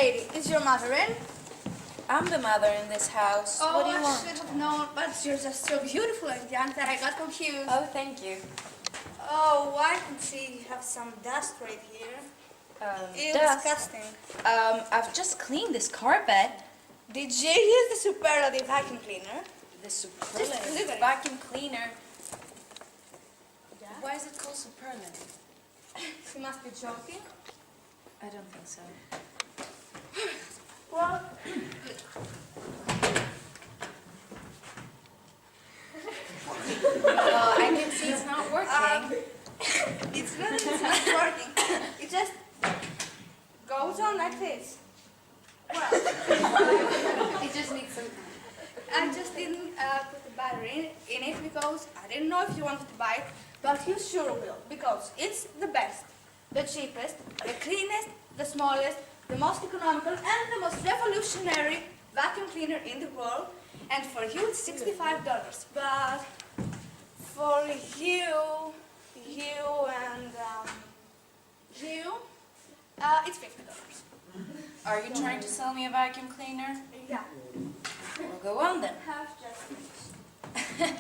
lady, is your mother in? I'm the mother in this house. Oh, What do you I want? should have known, but you're just so beautiful and young that I got confused. Oh, thank you. Oh, I can see you have some dust right here. Ew, Dust. disgusting. I've just cleaned this carpet. Did you use the Superlative vacuum cleaner? The Just Superlative deliver it. vacuum cleaner. Yeah. Why is it called Superlative? You must be joking. I don't think so. Well, Well, I can see it's not working. it's not working. It just goes on like this. Well, It just needs some. I just didn't put the battery in it because I didn't know if you wanted to buy it, but you sure will, because it's the best, the cheapest, the cleanest, the smallest, the most economical, and the most revolutionary vacuum cleaner in the world. And for you, it's $65. But for you, and you, it's $50. Are you trying to sell me a vacuum cleaner? Yeah. Well, go on then. Have just finished.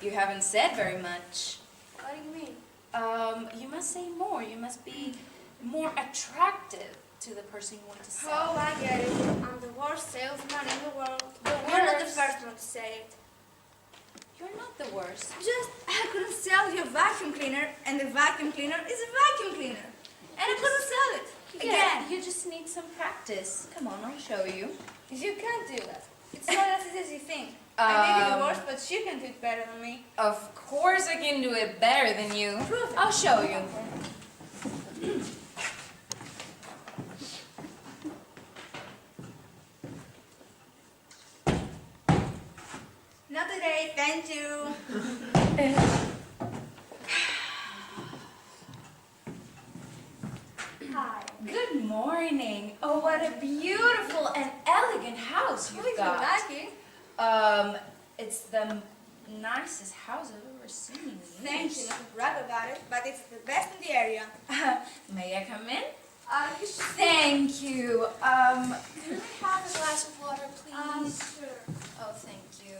You haven't said very much. What do you mean? You must say more. You must be more attractive to the person you want to sell. Oh, I get it. I'm the worst salesman in the world. The You're not the worst? first one to say it. You're not the worst. Just, I couldn't sell you a vacuum cleaner, and the vacuum cleaner is a vacuum cleaner. And I couldn't sell it. Yeah, Again. you just need some practice. Come on, I'll show you. You can't do that. It's not as easy as you think. I may be the worst, but you can do it better than me. Of course I can do it better than you. Prove it. I'll show you. Not today, thank you. Hi. Good morning. Oh, what a beautiful and elegant house Who you've is you got. liking? It's the nicest house I've ever seen in years. Thank you, not to brag about it, but it's the best in the area. May I come in? You should Thank you. Can I have a glass of water, please? sure. Oh, thank you.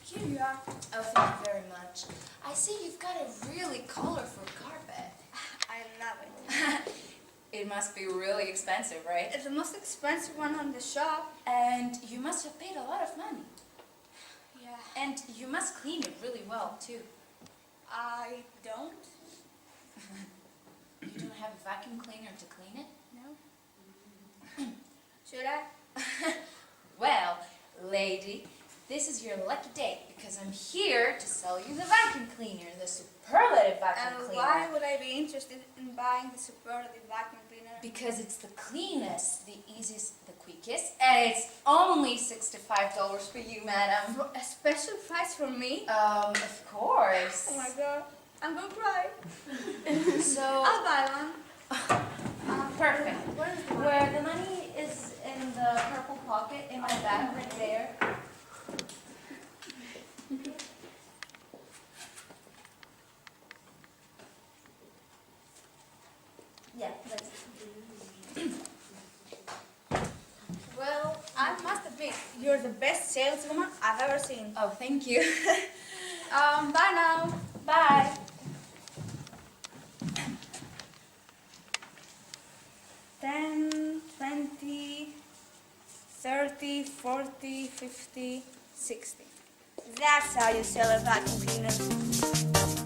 Here you are. Oh, thank you very much. I see you've got a really colorful carpet. I love it. It must be really expensive, right? It's the most expensive one on the shop. And you must have paid a lot of money. Yeah. And you must clean it really well, too. I don't. You don't have a vacuum cleaner to clean it? No. Should I? Well, lady, this is your lucky day because I'm here to sell you the vacuum cleaner, the Superlative vacuum And cleaner. why would I be interested in buying the Superlative vacuum cleaner? Because it's the cleanest, the easiest, the quickest, and it's only $65 for you, madam. For a special price for me? Of course. Oh my god, I'm gonna cry. So, I'll buy one. perfect. Where is the money? Where the money is in the purple pocket in my bag right there. Yeah, that's it. Well, I must admit, you're the best saleswoman I've ever seen. Oh, thank you. Bye now. Bye. 10, 20, 30, 40, 50, 60. That's how you sell a vacuum cleaner.